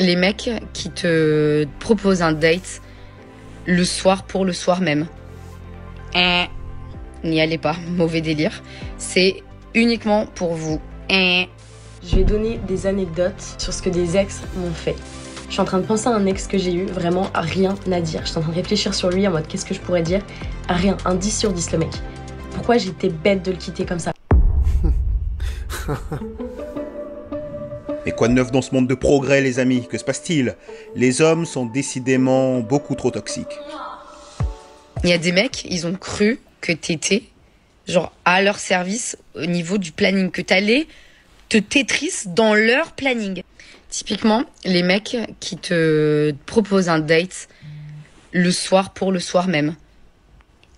les mecs qui te proposent un date le soir pour le soir même. N'y allez pas, mauvais délire. C'est uniquement pour vous. Je vais donner des anecdotes sur ce que des ex m'ont fait. Je suis en train de penser à un ex que j'ai eu, vraiment rien à dire. Je suis en train de réfléchir sur lui en mode qu'est-ce que je pourrais dire. Rien, un 10 sur 10 le mec. Pourquoi j'étais bête de le quitter comme ça? Mais quoi de neuf dans ce monde de progrès, les amis? Que se passe-t-il? Les hommes sont décidément beaucoup trop toxiques. Il y a des mecs, ils ont cru que t'étais genre à leur service au niveau du planning, que t'allais te Tetris dans leur planning. Typiquement, les mecs qui te proposent un date le soir pour le soir même.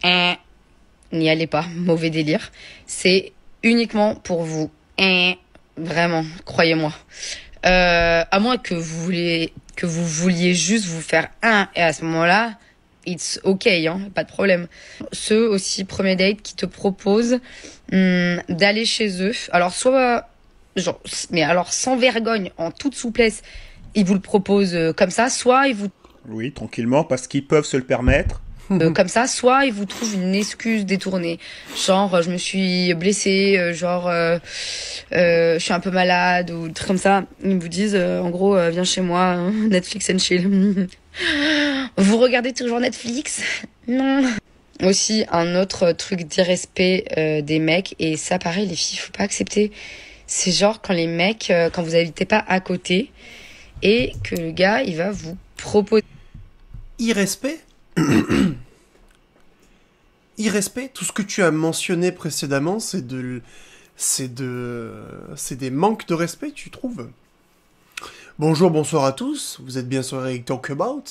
N'y allez pas, mauvais délire. C'est uniquement pour vous. Vraiment, croyez-moi. À moins que vous vouliez juste vous faire un, et à ce moment-là, it's ok, hein, pas de problème. Ceux aussi, premier date, qui te proposent d'aller chez eux. Alors, soit, genre, mais alors sans vergogne, en toute souplesse, ils vous le proposent comme ça, soit ils vous... Oui, tranquillement, parce qu'ils peuvent se le permettre. Comme ça, soit ils vous trouvent une excuse détournée. Genre, je me suis blessée, je suis un peu malade, ou des trucs comme ça. Ils vous disent, en gros, viens chez moi, hein, Netflix and chill. Vous regardez toujours Netflix? Non. Aussi, un autre truc d'irrespect des mecs, et ça, pareil, les filles, faut pas accepter. C'est genre quand les mecs, quand vous habitez pas à côté, et que le gars, il va vous proposer... Irrespect? Irrespect, tout ce que tu as mentionné précédemment, c'est des manques de respect, tu trouves? Bonjour, bonsoir à tous, vous êtes bien sur Eric Talk About.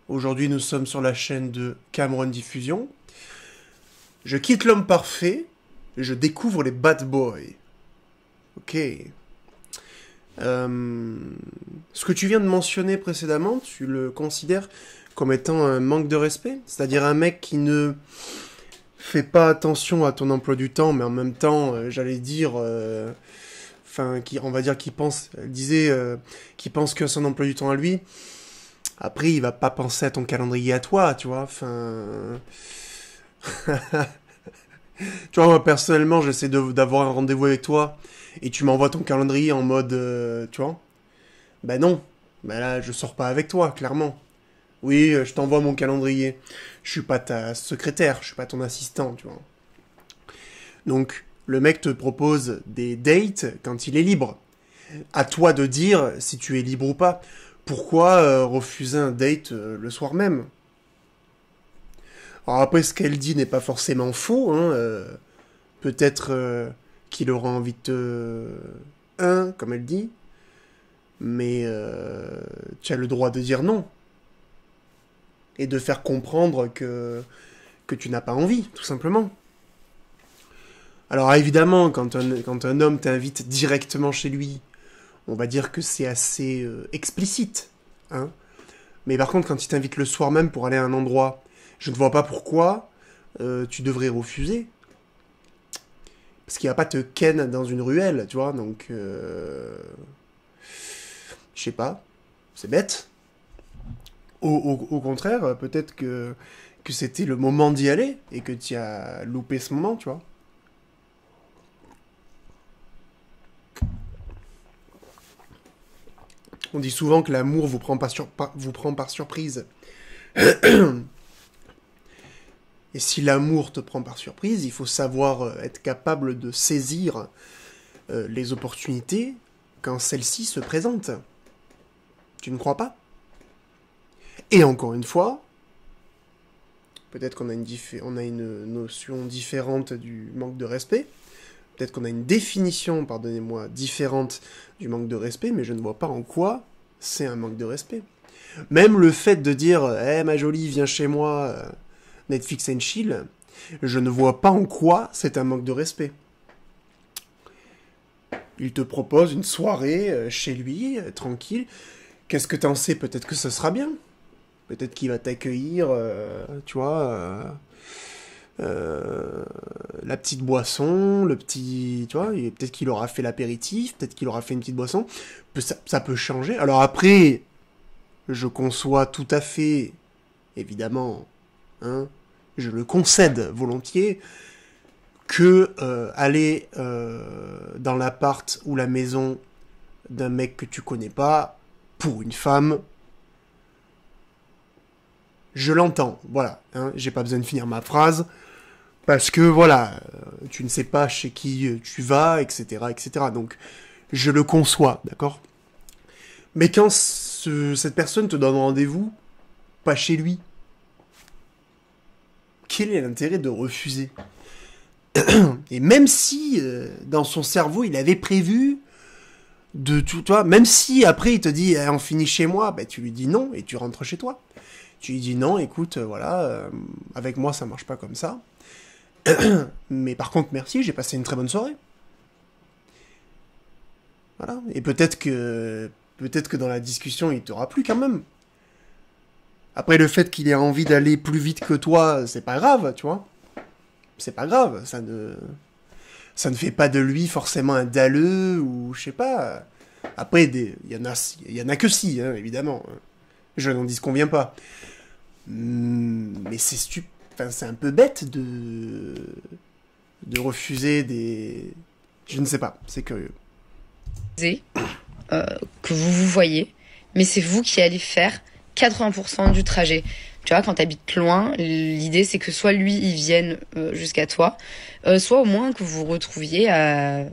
Aujourd'hui, nous sommes sur la chaîne de Cameron Diffusion. Je quitte l'homme parfait, et je découvre les bad boys. Ok. Ce que tu viens de mentionner précédemment, tu le considères comme étant un manque de respect? C'est-à-dire un mec qui ne fait pas attention à ton emploi du temps, mais en même temps, j'allais dire... on va dire qu'il pense... Elle disait qu'il pense que son emploi du temps à lui. Après, il va pas penser à ton calendrier à toi, tu vois. Tu vois, moi, personnellement, j'essaie d'avoir un rendez-vous avec toi, et tu m'envoies ton calendrier en mode... tu vois? Ben non. Ben là, je sors pas avec toi, clairement. Oui, je t'envoie mon calendrier. Je suis pas ta secrétaire, je suis pas ton assistant, tu vois. Donc, le mec te propose des dates quand il est libre. À toi de dire si tu es libre ou pas. Pourquoi refuser un date le soir même? Alors après, ce qu'elle dit n'est pas forcément faux, hein. Peut-être qu'il aura envie de te... comme elle dit. Mais tu as le droit de dire non. Et de faire comprendre que tu n'as pas envie, tout simplement. Alors évidemment, quand un homme t'invite directement chez lui, on va dire que c'est assez explicite. Hein. Mais par contre, quand il t'invite le soir même pour aller à un endroit, je ne vois pas pourquoi tu devrais refuser. Parce qu'il va pas te ken dans une ruelle, tu vois, donc... je sais pas, c'est bête. Au contraire, peut-être que c'était le moment d'y aller, et que tu as loupé ce moment, tu vois. On dit souvent que l'amour vous prend par surprise. Et si l'amour te prend par surprise, il faut savoir être capable de saisir les opportunités quand celles-ci se présentent. Tu ne crois pas? Et encore une fois, peut-être qu'on a une notion différente du manque de respect, peut-être qu'on a une définition, pardonnez-moi, différente du manque de respect, mais je ne vois pas en quoi c'est un manque de respect. Même le fait de dire « Eh, ma jolie, viens chez moi, Netflix and chill », je ne vois pas en quoi c'est un manque de respect. Il te propose une soirée chez lui, tranquille. Qu'est-ce que t'en sais? Peut-être que ce sera bien. Peut-être qu'il va t'accueillir, tu vois, la petite boisson, le petit... Tu vois, et peut-être qu'il aura fait l'apéritif, peut-être qu'il aura fait une petite boisson. Ça peut changer. Alors après, je conçois tout à fait, évidemment, hein, je le concède volontiers, que aller dans l'appart ou la maison d'un mec que tu connais pas, pour une femme, je l'entends, voilà, hein, j'ai pas besoin de finir ma phrase, parce que voilà, tu ne sais pas chez qui tu vas, etc., etc., donc je le conçois, d'accord? Mais quand cette personne te donne rendez-vous, pas chez lui, quel est l'intérêt de refuser? Et même si, dans son cerveau, il avait prévu de tout, toi, même si après il te dit on finit chez moi, bah, tu lui dis non et tu rentres chez toi. Tu lui dis non, écoute, voilà, avec moi ça marche pas comme ça. Mais par contre, merci, j'ai passé une très bonne soirée. Voilà. Et peut-être que dans la discussion, il t'aura plu quand même. Après, le fait qu'il ait envie d'aller plus vite que toi, c'est pas grave, tu vois. C'est pas grave, ça ne fait pas de lui forcément un dalleux, ou je sais pas. Après, il y en a que si, hein, évidemment. Je n'en disconviens pas. Mais c'est un peu bête de refuser des... Je ne sais pas, c'est curieux. Que vous voyez, mais c'est vous qui allez faire 80% du trajet. Tu vois, quand t'habites loin, l'idée c'est que soit lui il vienne jusqu'à toi, soit au moins que vous vous retrouviez à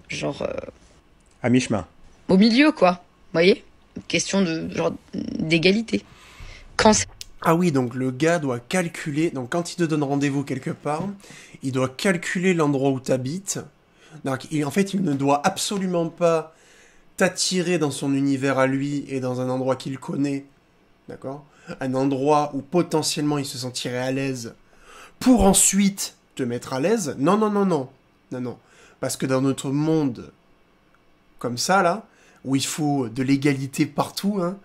À mi-chemin. au milieu, quoi. Vous voyez? Question de genre d'égalité. Quand Ah oui, donc le gars doit calculer... Donc quand il te donne rendez-vous quelque part, il doit calculer l'endroit où t'habites. Donc en fait, il ne doit absolument pas t'attirer dans son univers à lui et dans un endroit qu'il connaît. D'accord? Un endroit où potentiellement il se sentirait à l'aise pour ensuite te mettre à l'aise. Non, non, non, non. Non, non. Parce que dans notre monde comme ça, là, où il faut de l'égalité partout, hein,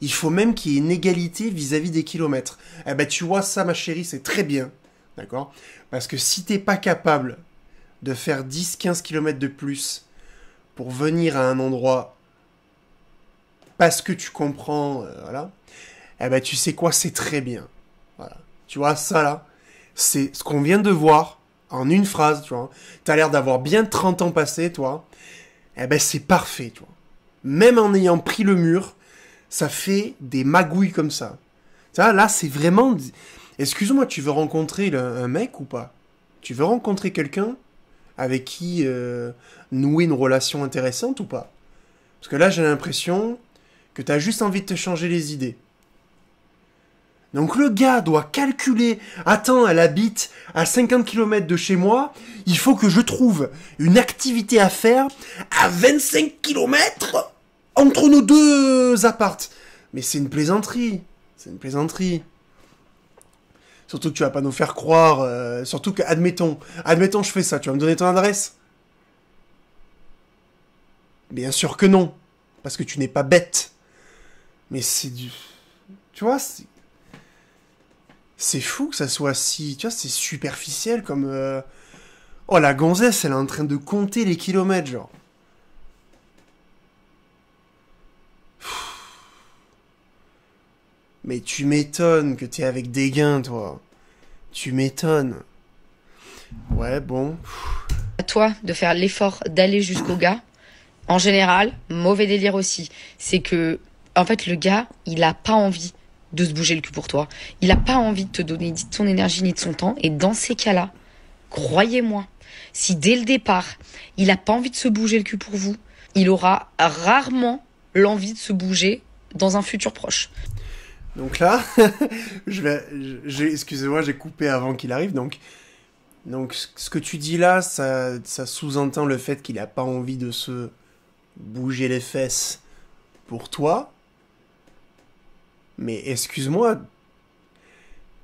il faut même qu'il y ait une égalité vis-à-vis des kilomètres. Eh ben, tu vois, ça, ma chérie, c'est très bien. D'accord? Parce que si t'es pas capable de faire 10-15 kilomètres de plus pour venir à un endroit parce que tu comprends, voilà, eh ben, tu sais quoi, c'est très bien. Voilà. Tu vois, ça, là, c'est ce qu'on vient de voir en une phrase, tu vois. T'as l'air d'avoir bien 30 ans passés, toi. Eh ben, c'est parfait, tu vois. Même en ayant pris le mur, ça fait des magouilles comme ça. Tu vois, là, c'est vraiment... Excuse-moi, tu veux rencontrer un mec ou pas? Tu veux rencontrer quelqu'un avec qui nouer une relation intéressante ou pas? Parce que là, j'ai l'impression que t'as juste envie de te changer les idées. Donc le gars doit calculer, attends, elle habite à 50 km de chez moi, il faut que je trouve une activité à faire à 25 km entre nos deux appartes. Mais c'est une plaisanterie, c'est une plaisanterie. Surtout que tu vas pas nous faire croire, surtout que, admettons je fais ça, tu vas me donner ton adresse? Bien sûr que non, parce que tu n'es pas bête. Mais c'est du... Tu vois, c'est fou que ça soit si... Tu vois, c'est superficiel comme... Oh, la gonzesse, elle est en train de compter les kilomètres, genre. Mais tu m'étonnes que t'es avec des gains, toi. Tu m'étonnes. Ouais, bon. à toi de faire l'effort d'aller jusqu'au gars, en général, mauvais délire aussi. C'est que, en fait, le gars, il a pas envie de se bouger le cul pour toi. Il a pas envie de te donner ni de son énergie ni de son temps. Et dans ces cas-là, croyez-moi, si dès le départ, il a pas envie de se bouger le cul pour vous, il aura rarement l'envie de se bouger dans un futur proche. Donc là, excusez-moi, j'ai coupé avant qu'il arrive. Donc, ce que tu dis là, ça sous-entend le fait qu'il a pas envie de se bouger les fesses pour toi. Mais excuse-moi,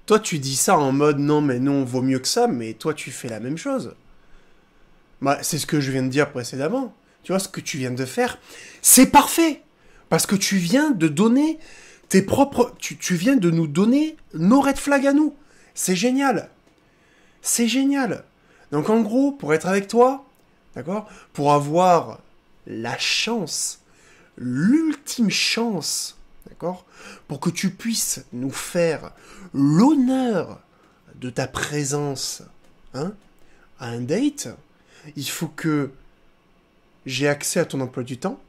toi tu dis ça en mode non mais non, vaut mieux que ça, mais toi tu fais la même chose. Bah, c'est ce que je viens de dire précédemment. Tu vois, ce que tu viens de faire, c'est parfait. Parce que tu viens de donner tes propres... Tu viens de nous donner nos red flags à nous. C'est génial. C'est génial. Donc en gros, pour être avec toi, d'accord, pour avoir la chance, l'ultime chance, d'accord, pour que tu puisses nous faire l'honneur de ta présence, hein, à un date, il faut que j'ai accès à ton emploi du temps,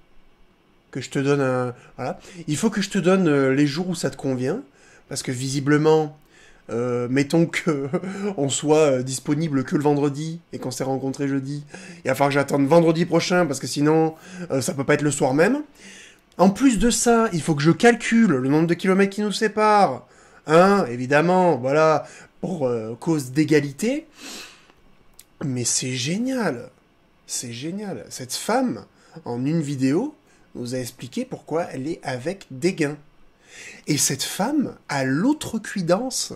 que je te donne un... Voilà. Il faut que je te donne les jours où ça te convient, parce que visiblement, mettons que on soit disponible que le vendredi, et qu'on s'est rencontrés jeudi, il va falloir que j'attende vendredi prochain, parce que sinon, ça peut pas être le soir même. En plus de ça, il faut que je calcule le nombre de kilomètres qui nous séparent, hein, évidemment, voilà, pour cause d'égalité. Mais c'est génial. C'est génial. Cette femme, en une vidéo, nous a expliqué pourquoi elle est avec Dégain. Et cette femme a l'outrecuidance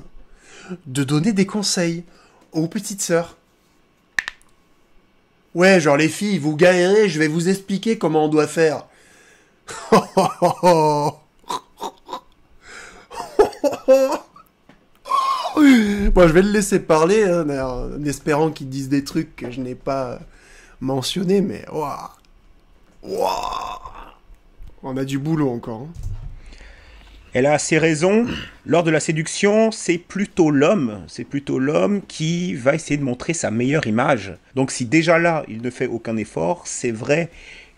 de donner des conseils aux petites sœurs. Ouais, genre les filles, vous galérez, je vais vous expliquer comment on doit faire. Bon, je vais le laisser parler, hein, en espérant qu'il dise des trucs que je n'ai pas mentionnés, mais... Ouah. Ouah. On a du boulot encore. Hein. Elle a assez raison. Lors de la séduction, c'est plutôt l'homme qui va essayer de montrer sa meilleure image. Donc si déjà là, il ne fait aucun effort, c'est vrai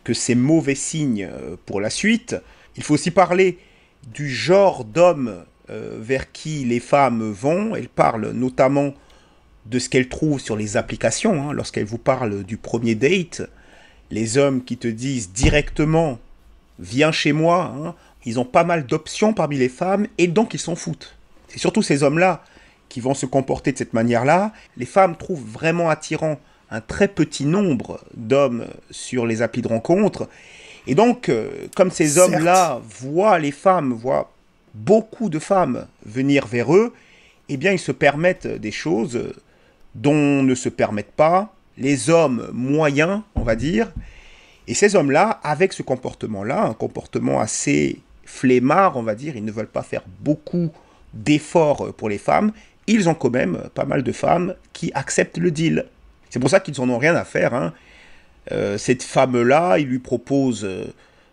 que c'est mauvais signe pour la suite. Il faut aussi parler du genre d'homme vers qui les femmes vont. Elle parle notamment de ce qu'elle trouve sur les applications. Hein, lorsqu'elle vous parle du premier date, les hommes qui te disent directement « viens chez moi hein », ils ont pas mal d'options parmi les femmes et donc ils s'en foutent. C'est surtout ces hommes-là qui vont se comporter de cette manière-là. Les femmes trouvent vraiment attirant un très petit nombre d'hommes sur les applis de rencontres. Et donc, comme ces hommes-là voient les femmes, voient beaucoup de femmes venir vers eux, eh bien ils se permettent des choses dont ne se permettent pas les hommes moyens, on va dire. Et ces hommes-là, avec ce comportement-là, un comportement assez flemmard, on va dire, ils ne veulent pas faire beaucoup d'efforts pour les femmes, ils ont quand même pas mal de femmes qui acceptent le deal. C'est pour ça qu'ils n'en ont rien à faire. Hein. Cette femme-là, il lui propose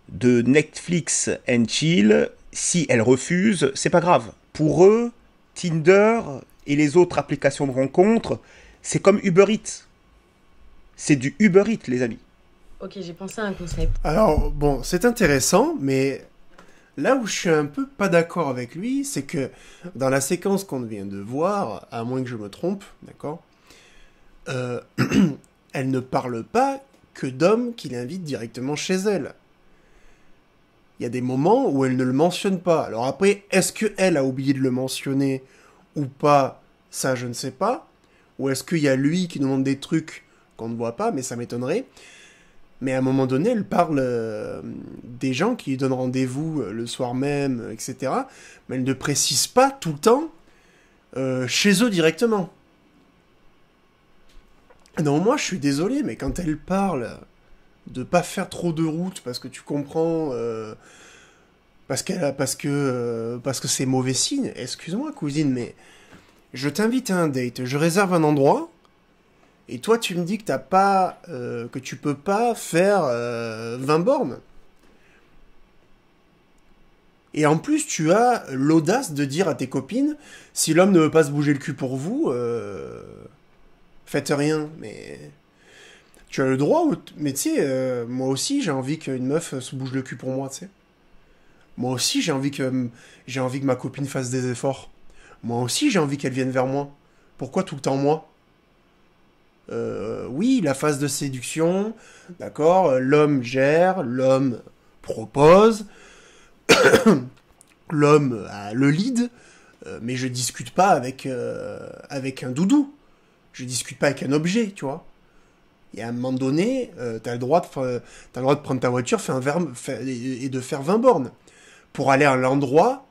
de Netflix and chill. Si elle refuse, c'est pas grave. Pour eux, Tinder et les autres applications de rencontres, c'est comme Uber Eats. C'est du Uber Eats, les amis. Ok, j'ai pensé à un concept. Alors, bon, c'est intéressant, mais là où je suis un peu pas d'accord avec lui, c'est que dans la séquence qu'on vient de voir, à moins que je me trompe, d'accord, elle ne parle pas que d'hommes qui l'invitent directement chez elle. Il y a des moments où elle ne le mentionne pas. Alors après, est-ce qu'elle a oublié de le mentionner ou pas? Ça, je ne sais pas. Ou est-ce qu'il y a lui qui nous montre des trucs qu'on ne voit pas, mais ça m'étonnerait. Mais à un moment donné, elle parle des gens qui lui donnent rendez-vous le soir même, etc. Mais elle ne précise pas tout le temps chez eux directement. Non, moi, je suis désolé, mais quand elle parle de pas faire trop de route parce que tu comprends, parce que c'est mauvais signe. Excuse-moi, cousine, mais je t'invite à un date, je réserve un endroit. Et toi, tu me dis que t'as pas, que tu peux pas faire 20 bornes. Et en plus, tu as l'audace de dire à tes copines, si l'homme ne veut pas se bouger le cul pour vous, faites rien. Mais tu as le droit. Mais tu sais, moi aussi, j'ai envie qu'une meuf se bouge le cul pour moi, tu sais. Moi aussi, j'ai envie que ma copine fasse des efforts. Moi aussi, j'ai envie qu'elle vienne vers moi. Pourquoi tout le temps moi ? Oui, la phase de séduction, d'accord, l'homme gère, l'homme propose, l'homme a le lead, mais je discute pas avec un doudou, je discute pas avec un objet, tu vois. Et à un moment donné, t'as le droit de prendre ta voiture et de faire 20 bornes pour aller à l'endroit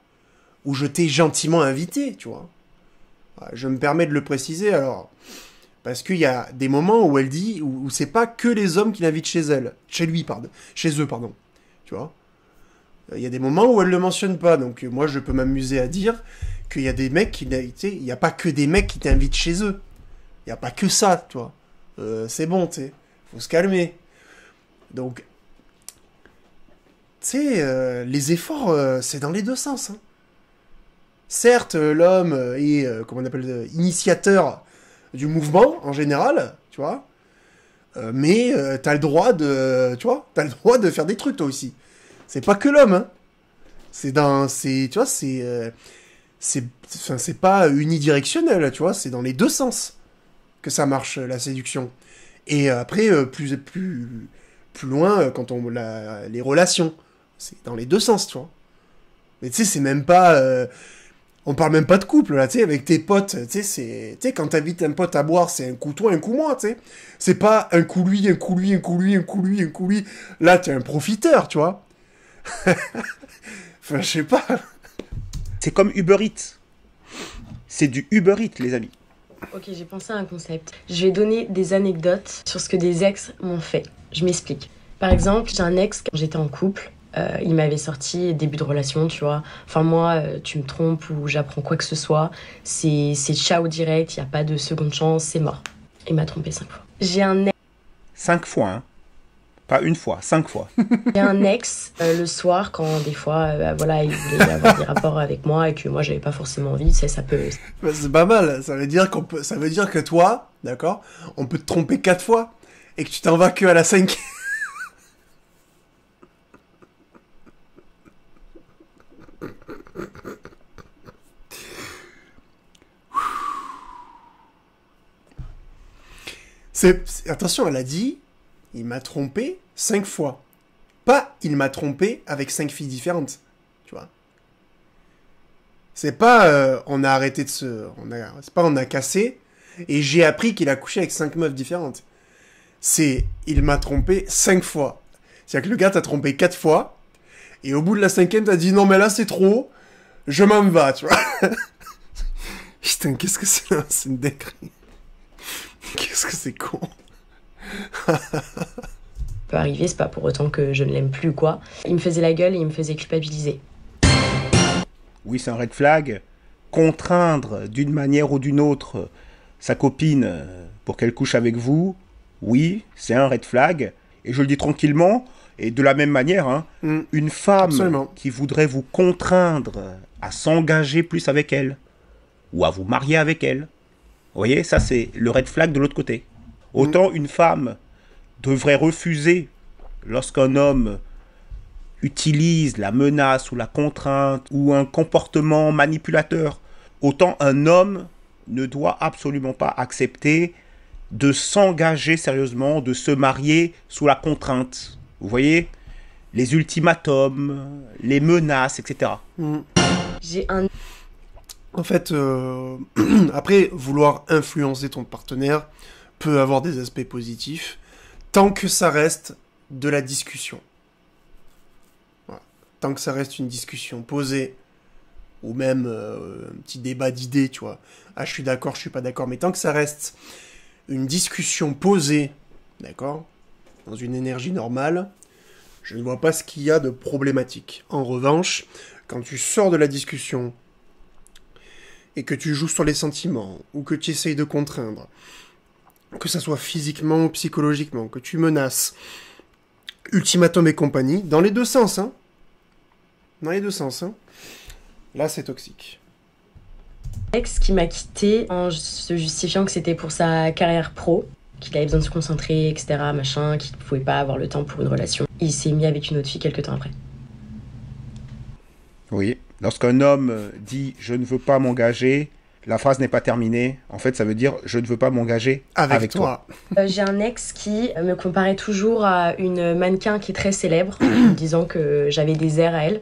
où je t'ai gentiment invité, tu vois. Je me permets de le préciser, alors... Parce qu'il y a des moments où elle dit, où c'est pas que les hommes qui l'invitent chez eux, pardon. Tu vois. Il y a des moments où elle le mentionne pas, donc moi je peux m'amuser à dire qu'il y a des mecs il y a pas que des mecs qui t'invitent chez eux. Il n'y a pas que ça, tu vois. C'est bon, tu sais. Faut se calmer. Donc, tu sais, les efforts, c'est dans les deux sens. Hein. Certes, l'homme est, comment on appelle, initiateur du mouvement, en général, tu vois. Mais t'as le droit de, tu vois, t'as le droit de faire des trucs, toi aussi. C'est pas que l'homme, hein. Tu vois, c'est pas unidirectionnel, tu vois. C'est dans les deux sens que ça marche, la séduction. Et après, plus loin, quand les relations, c'est dans les deux sens, tu vois. Mais tu sais, c'est même pas... on parle même pas de couple, là, tu sais, avec tes potes, tu sais, quand t'invites un pote à boire, c'est un coup toi, un coup moi, tu sais. C'est pas un coup lui, un coup lui, un coup lui, un coup lui, un coup lui. Là, t'es un profiteur, tu vois. Enfin, je sais pas. C'est comme Uber Eats. C'est du Uber Eats, les amis. Ok, j'ai pensé à un concept. Je vais donner des anecdotes sur ce que des ex m'ont fait. Je m'explique. Par exemple, j'ai un ex, quand j'étais en couple, il m'avait sorti début de relation, tu vois. Enfin, moi, tu me trompes ou j'apprends quoi que ce soit, c'est ciao direct, il n'y a pas de seconde chance, c'est mort. Il m'a trompé 5 fois. J'ai un 5 fois, hein. Pas une fois, 5 fois. J'ai un ex, le soir, quand des fois, voilà, il voulait avoir des rapports avec moi et que moi, j'avais pas forcément envie, ça peut... Bah, c'est pas mal, ça veut dire que toi, d'accord, on peut te tromper 4 fois et que tu t'en vas que à la 5e. Attention, elle a dit, il m'a trompé 5 fois. Pas, il m'a trompé avec 5 filles différentes. Tu vois. C'est pas, on a arrêté de se... C'est pas, on a cassé, et j'ai appris qu'il a couché avec 5 meufs différentes. C'est, il m'a trompé 5 fois. C'est-à-dire que le gars t'a trompé 4 fois, et au bout de la 5e, t'as dit, non mais là c'est trop, je m'en vais, tu vois. Putain, qu'est-ce que c'est là? C'est une dinguerie. Qu'est-ce que c'est con. Peut arriver, c'est pas pour autant que je ne l'aime plus ou quoi. Il me faisait la gueule et il me faisait culpabiliser. Oui, c'est un red flag. Contraindre d'une manière ou d'une autre sa copine pour qu'elle couche avec vous, oui, c'est un red flag. Et je le dis tranquillement, et de la même manière, hein, une femme Absolument. qui voudrait vous contraindre à s'engager plus avec elle, ou à vous marier avec elle, vous voyez, ça c'est le red flag de l'autre côté. Autant une femme devrait refuser lorsqu'un homme utilise la menace ou la contrainte ou un comportement manipulateur, autant un homme ne doit absolument pas accepter de s'engager sérieusement, de se marier sous la contrainte. Vous voyez, les ultimatums, les menaces, etc. J'ai un... En fait, après, vouloir influencer ton partenaire peut avoir des aspects positifs, tant que ça reste de la discussion. Voilà. Tant que ça reste une discussion posée, ou même un petit débat d'idées, tu vois. Ah, je suis d'accord, je suis pas d'accord, mais tant que ça reste une discussion posée, d'accord, dans une énergie normale, je ne vois pas ce qu'il y a de problématique. En revanche, quand tu sors de la discussion et que tu joues sur les sentiments, ou que tu essayes de contraindre, que ça soit physiquement ou psychologiquement, que tu menaces, ultimatum et compagnie, dans les deux sens, hein. Dans les deux sens, hein. Là, c'est toxique. Ex qui m'a quitté en se justifiant que c'était pour sa carrière pro, qu'il avait besoin de se concentrer, etc., machin, qu'il ne pouvait pas avoir le temps pour une relation. Il s'est mis avec une autre fille quelques temps après. Oui, lorsqu'un homme dit « je ne veux pas m'engager », la phrase n'est pas terminée. En fait, ça veut dire « je ne veux pas m'engager avec toi ». J'ai un ex qui me comparait toujours à une mannequin qui est très célèbre, en disant que j'avais des airs à elle.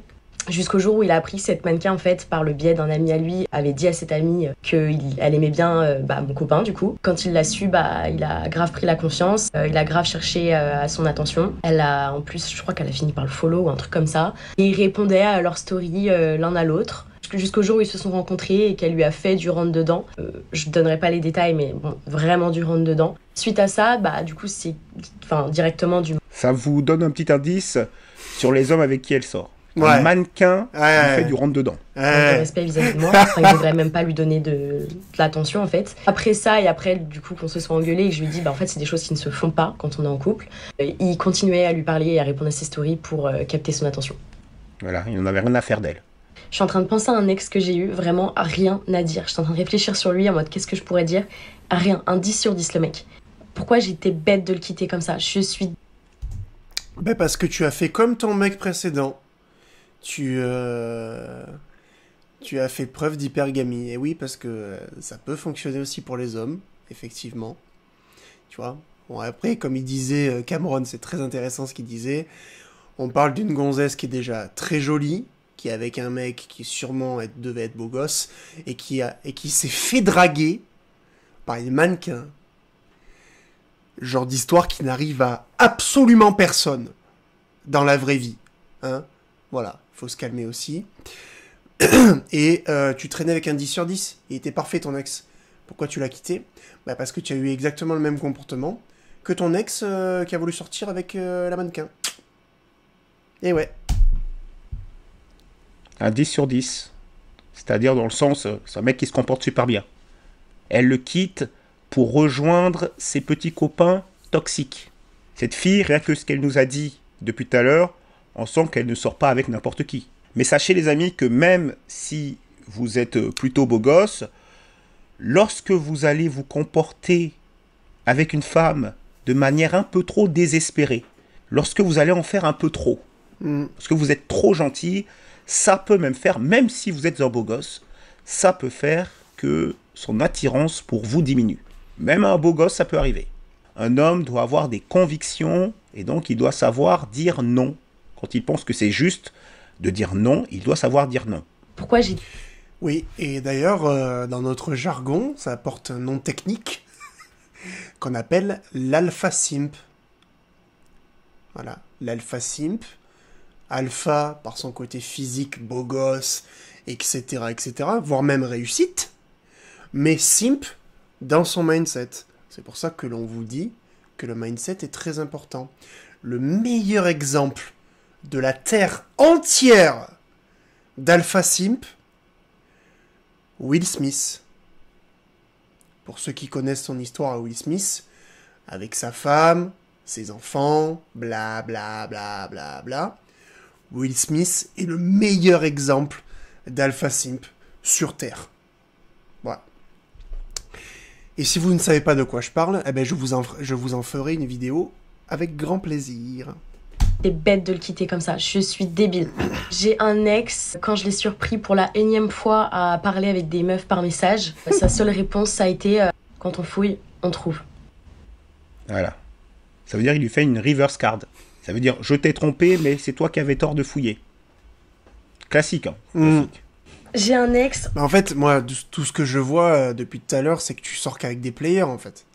Jusqu'au jour où il a appris que cette mannequin, en fait, par le biais d'un ami à lui, avait dit à cette amie qu'elle aimait bien mon copain, du coup. Quand il l'a su, il a grave pris la confiance, il a grave cherché à son attention. Elle a, en plus, je crois qu'elle a fini par le follow ou un truc comme ça. Et ils répondaient à leur story l'un à l'autre. Jusqu'au jour où ils se sont rencontrés et qu'elle lui a fait du rentre-dedans. Je donnerai pas les détails, mais bon, vraiment du rentre-dedans. Suite à ça, du coup, c'est directement du... Ça vous donne un petit indice sur les hommes avec qui elle sort. Un mannequin qui Ouais. fait du rentre-dedans. De respect vis-à-vis de moi. Enfin, il devrait même pas lui donner de l'attention en fait. Après ça et après du coup qu'on se soit engueulé et que je lui dis en fait c'est des choses qui ne se font pas quand on est en couple. Il continuait à lui parler et à répondre à ses stories pour capter son attention. Voilà, il n'en avait rien à faire d'elle. Je suis en train de penser à un ex que j'ai eu, vraiment rien à dire. Je suis en train de réfléchir sur lui en mode qu'est-ce que je pourrais dire. Rien, un 10 sur 10 le mec. Pourquoi j'étais bête de le quitter comme ça? Je suis... Ben parce que tu as fait comme ton mec précédent. Tu as fait preuve d'hypergamie. Et oui, parce que ça peut fonctionner aussi pour les hommes, effectivement. Tu vois. Bon, après, comme il disait, Cameron, c'est très intéressant ce qu'il disait. On parle d'une gonzesse qui est déjà très jolie, qui est avec un mec qui sûrement devait être beau gosse, et qui s'est fait draguer par une mannequin. Genre d'histoire qui n'arrive à absolument personne dans la vraie vie. Hein, voilà, faut se calmer aussi. Et tu traînais avec un 10 sur 10. Il était parfait ton ex. Pourquoi tu l'as quitté? Bah parce que tu as eu exactement le même comportement que ton ex qui a voulu sortir avec la mannequin. Et ouais. Un 10 sur 10. C'est-à-dire dans le sens, c'est un mec qui se comporte super bien. Elle le quitte pour rejoindre ses petits copains toxiques. Cette fille, rien que ce qu'elle nous a dit depuis tout à l'heure, on sent qu'elle ne sort pas avec n'importe qui. Mais sachez les amis que même si vous êtes plutôt beau gosse, lorsque vous allez vous comporter avec une femme de manière un peu trop désespérée, lorsque vous allez en faire un peu trop, parce que vous êtes trop gentil, ça peut même faire, même si vous êtes un beau gosse, ça peut faire que son attirance pour vous diminue. Même un beau gosse, ça peut arriver. Un homme doit avoir des convictions et donc il doit savoir dire non. Quand il pense que c'est juste de dire non, il doit savoir dire non. Pourquoi j'ai... Oui, et d'ailleurs, dans notre jargon, ça porte un nom technique qu'on appelle l'alpha simp. Voilà, l'alpha simp. Alpha par son côté physique, beau gosse, etc., etc., voire même réussite. Mais simp dans son mindset. C'est pour ça que l'on vous dit que le mindset est très important. Le meilleur exemple de la terre entière d'alpha simp, Will Smith. Pour ceux qui connaissent son histoire à Will Smith, avec sa femme, ses enfants, bla bla bla bla bla, Will Smith est le meilleur exemple d'alpha simp sur Terre. Voilà. Et si vous ne savez pas de quoi je parle, eh ben je vous en ferai une vidéo avec grand plaisir. T'es bête de le quitter comme ça, je suis débile. J'ai un ex, quand je l'ai surpris pour la énième fois à parler avec des meufs par message, sa seule réponse ça a été quand on fouille, on trouve. Voilà. Ça veut dire qu'il lui fait une reverse card. Ça veut dire je t'ai trompé, mais c'est toi qui avais tort de fouiller. Classique, hein. Classique. J'ai un ex... En fait, moi, tout ce que je vois depuis tout à l'heure, c'est que tu sors qu'avec des players, en fait.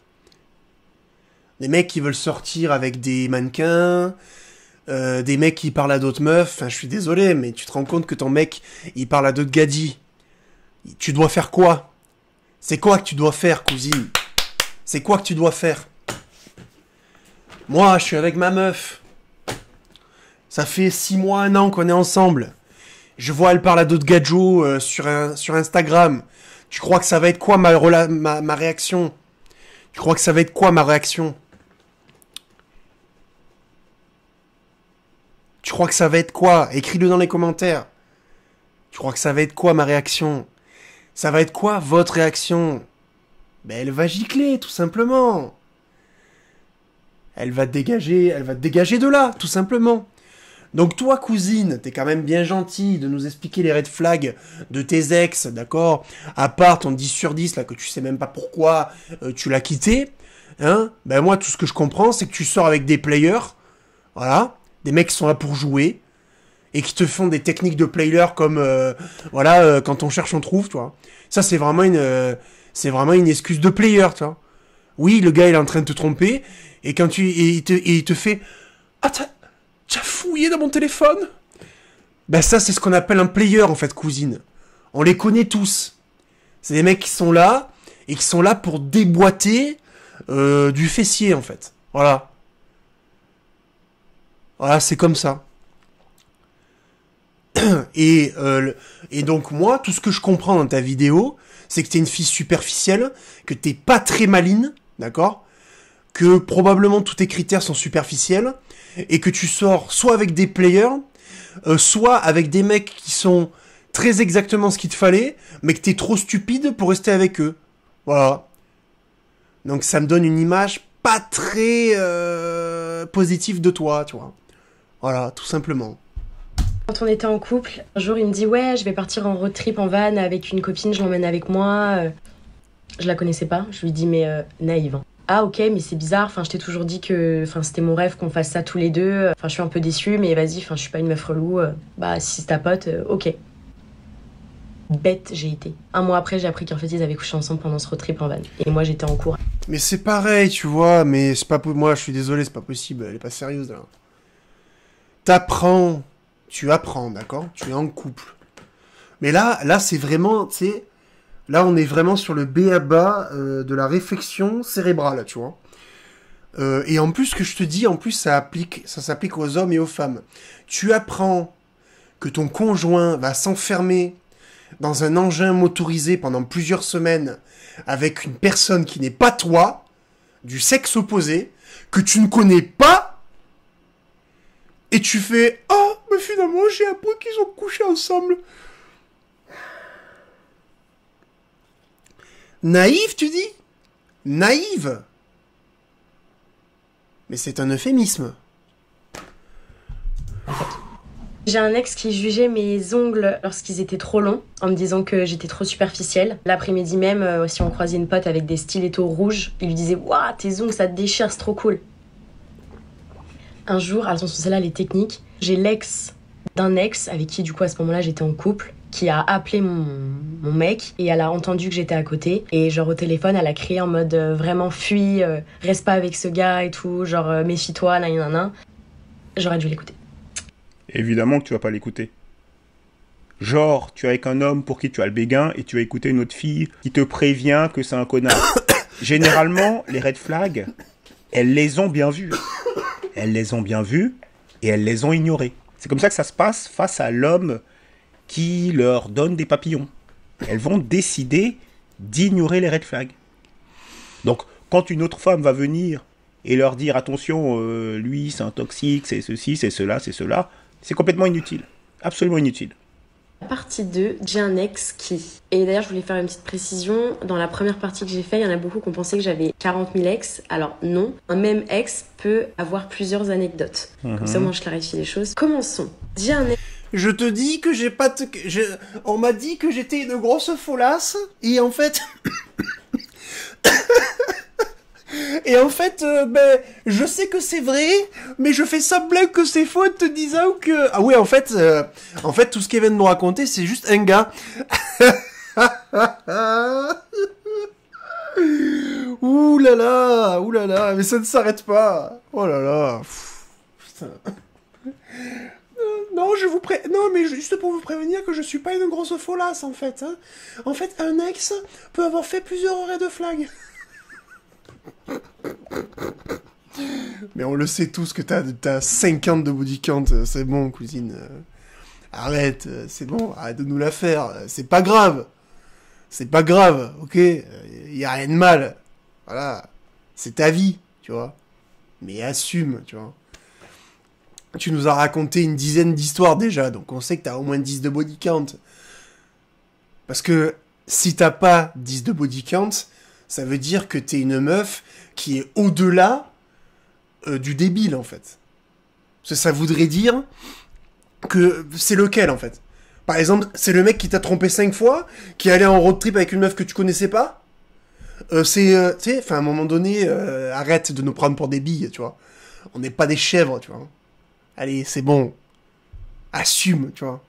Des mecs qui veulent sortir avec des mannequins, des mecs qui parlent à d'autres meufs. Enfin, je suis désolé, mais tu te rends compte que ton mec, il parle à d'autres gadis. Tu dois faire quoi? C'est quoi que tu dois faire, cousine? C'est quoi que tu dois faire? Moi, je suis avec ma meuf. Ça fait 6 mois, 1 an qu'on est ensemble. Je vois, elle parle à d'autres gadjos sur Instagram. Tu crois que ça va être quoi ma réaction? Tu crois que ça va être quoi ma réaction? Tu crois que ça va être quoi? Écris-le dans les commentaires. Tu crois que ça va être quoi ma réaction? Ça va être quoi votre réaction? Ben elle va gicler, tout simplement. Elle va te dégager de là, tout simplement. Donc toi, cousine, t'es quand même bien gentille de nous expliquer les red flags de tes ex, d'accord? À part ton 10 sur 10, là, que tu sais même pas pourquoi tu l'as quitté. Hein? Ben moi, tout ce que je comprends, c'est que tu sors avec des players, voilà, des mecs qui sont là pour jouer, et qui te font des techniques de player comme, quand on cherche, on trouve, tu vois. Ça, c'est vraiment une excuse de player, tu vois. Oui, le gars, il est en train de te tromper, et il te fait, ah, t'as fouillé dans mon téléphone? Ben ça, c'est ce qu'on appelle un player, en fait, cousine. On les connaît tous. C'est des mecs qui sont là, et qui sont là pour déboîter du fessier, en fait. Voilà. Voilà, c'est comme ça. Et donc moi, tout ce que je comprends dans ta vidéo, c'est que t'es une fille superficielle, que t'es pas très maline, d'accord? Que probablement tous tes critères sont superficiels, et que tu sors soit avec des players, soit avec des mecs qui sont très exactement ce qu'il te fallait, mais que t'es trop stupide pour rester avec eux. Voilà. Donc ça me donne une image pas très positive de toi, tu vois. Voilà, tout simplement. Quand on était en couple, un jour il me dit ouais, je vais partir en road trip en van avec une copine, je l'emmène avec moi. Je la connaissais pas, je lui dis mais naïve. Hein. Ah ok, mais c'est bizarre, enfin je t'ai toujours dit que c'était mon rêve qu'on fasse ça tous les deux. Enfin je suis un peu déçue, mais vas-y, je suis pas une meuf relou. Bah si c'est ta pote, ok. Bête j'ai été. Un mois après, j'ai appris qu'en fait ils avaient couché ensemble pendant ce road trip en van. Et moi j'étais en cours. Mais c'est pareil, tu vois, mais c'est pas pour moi, je suis désolé, c'est pas possible, elle est pas sérieuse là. T'apprends, tu apprends, d'accord? Tu es en couple. Mais là c'est vraiment, tu sais, là on est vraiment sur le b.a.-ba de la réflexion cérébrale, tu vois. Et en plus, ce que je te dis, en plus ça s'applique aux hommes et aux femmes. Tu apprends que ton conjoint va s'enfermer dans un engin motorisé pendant plusieurs semaines avec une personne qui n'est pas toi, du sexe opposé, que tu ne connais pas, et tu fais « Oh, mais finalement, j'ai appris qu'ils ont couché ensemble. » Naïve, tu dis? Naïve? Mais c'est un euphémisme. J'ai un ex qui jugeait mes ongles lorsqu'ils étaient trop longs, en me disant que j'étais trop superficielle. L'après-midi même, si on croisait une pote avec des stilettos rouges, il lui disait « Waouh, tes ongles, ça te déchire, c'est trop cool !» Un jour, attention, celle-là, les techniques, j'ai l'ex d'un ex avec qui, du coup, à ce moment-là, j'étais en couple, qui a appelé mon mec, et elle a entendu que j'étais à côté. Et genre, au téléphone, elle a crié en mode vraiment « Fuis, reste pas avec ce gars et tout, genre, méfie-toi, nanana ». J'aurais dû l'écouter. Évidemment que tu vas pas l'écouter. Genre, tu es avec un homme pour qui tu as le béguin et tu vas écouter une autre fille qui te prévient que c'est un connard. Généralement, les red flags, elles les ont bien vues. Elles les ont bien vues et elles les ont ignorées. C'est comme ça que ça se passe face à l'homme qui leur donne des papillons. Elles vont décider d'ignorer les red flags. Donc, quand une autre femme va venir et leur dire « Attention, lui, c'est un toxique, c'est ceci, c'est cela, c'est complètement inutile. Absolument inutile. Partie 2, j'ai un ex qui... Et d'ailleurs, je voulais faire une petite précision. Dans la première partie que j'ai fait, il y en a beaucoup qui ont pensé que j'avais 40 000 ex. Alors non, un même ex peut avoir plusieurs anecdotes. Comme ça, moi, je clarifie les choses. Commençons. J'ai un ex... Je te dis que j'ai pas... On m'a dit que j'étais une grosse folasse, et en fait... Et en fait, je sais que c'est vrai, mais je fais semblant que c'est faux en te disant que... Ah oui, en fait, tout ce qu'elle vient de nous raconter, c'est juste un gars. Ouh là là, mais ça ne s'arrête pas. Oh là là. Putain. Non, non, mais juste pour vous prévenir que je suis pas une grosse folasse, en fait. Hein. En fait, un ex peut avoir fait plusieurs red flags. Mais on le sait tous que t'as 50 de body count, c'est bon, cousine. Arrête, c'est bon, arrête de nous la faire. C'est pas grave. C'est pas grave, ok? Y a rien de mal. Voilà. C'est ta vie, tu vois. Mais assume, tu vois. Tu nous as raconté une dizaine d'histoires déjà, donc on sait que t'as au moins 10 de body count. Parce que si t'as pas 10 de body count, ça veut dire que t'es une meuf qui est au-delà du débile, en fait. Ça voudrait dire que c'est lequel, en fait. Par exemple, c'est le mec qui t'a trompé 5 fois, qui est allé en road trip avec une meuf que tu connaissais pas. Tu sais, à un moment donné, arrête de nous prendre pour des billes, tu vois. On n'est pas des chèvres, tu vois. Allez, c'est bon. Assume, tu vois.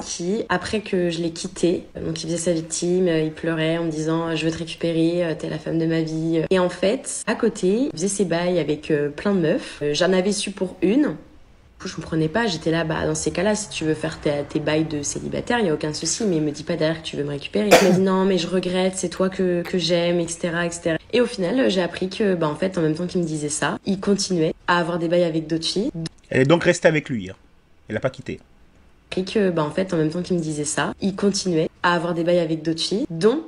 Qui, après que je l'ai quitté, donc il faisait sa victime, il pleurait en me disant je veux te récupérer, t'es la femme de ma vie. Et en fait, à côté, il faisait ses bails avec plein de meufs. J'en avais su pour une. Du coup, je comprenais pas, j'étais là, dans ces cas-là, si tu veux faire tes bails de célibataire, il y a aucun souci, mais me dis pas derrière que tu veux me récupérer. Il m'a dit non, mais je regrette, c'est toi que j'aime, etc., etc. Et au final, j'ai appris que, en fait, en même temps qu'il me disait ça, il continuait à avoir des bails avec d'autres filles. Elle est donc restée avec lui. Hein. Elle l'a pas quitté. Et que, en fait, en même temps qu'il me disait ça, il continuait à avoir des bails avec d'autres filles, dont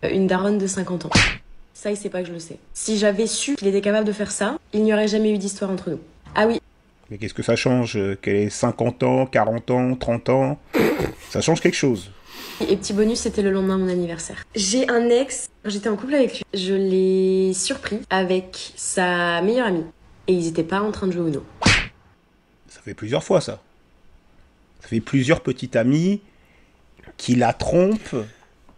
une daronne de 50 ans. Ça, il sait pas que je le sais. Si j'avais su qu'il était capable de faire ça, il n'y aurait jamais eu d'histoire entre nous. Ah oui. Mais qu'est-ce que ça change qu'elle ait 50 ans, 40 ans, 30 ans? Ça change quelque chose. Et petit bonus, c'était le lendemain de mon anniversaire. J'ai un ex, j'étais en couple avec lui. Je l'ai surpris avec sa meilleure amie. Et ils étaient pas en train de jouer au Uno. Ça fait plusieurs fois, ça. Ça fait plusieurs petites amies qui la trompent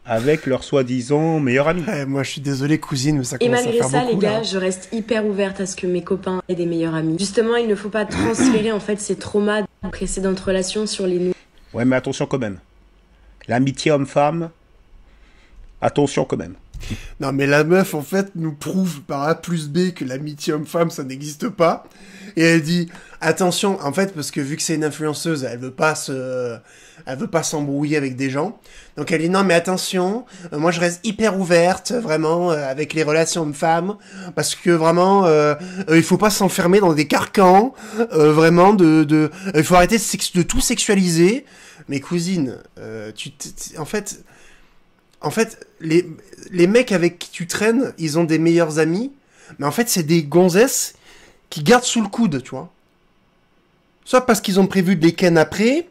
avec leur soi-disant meilleure amie. Ouais, moi, je suis désolé, cousine, mais ça Et commence à malgré faire ça, beaucoup, les gars, là. je reste hyper ouverte à ce que mes copains aient des meilleurs amis. Justement, il ne faut pas transférer en fait ces traumas de précédentes relations sur les nouveaux. Ouais, mais attention quand même. L'amitié homme-femme, attention quand même. Non, mais la meuf, en fait, nous prouve par A plus B que l'amitié homme-femme, ça n'existe pas. Et elle dit, attention, en fait, parce que vu que c'est une influenceuse, elle veut pas s'embrouiller avec des gens. Donc elle dit, non, mais attention, moi je reste hyper ouverte, vraiment, avec les relations hommes-femmes, parce que vraiment, il faut pas s'enfermer dans des carcans, vraiment, il faut arrêter de tout sexualiser. Mais cousine, en fait, les mecs avec qui tu traînes, ils ont des meilleurs amis, mais en fait, c'est des gonzesses qui gardent sous le coude, tu vois. Soit parce qu'ils ont prévu de les ken après,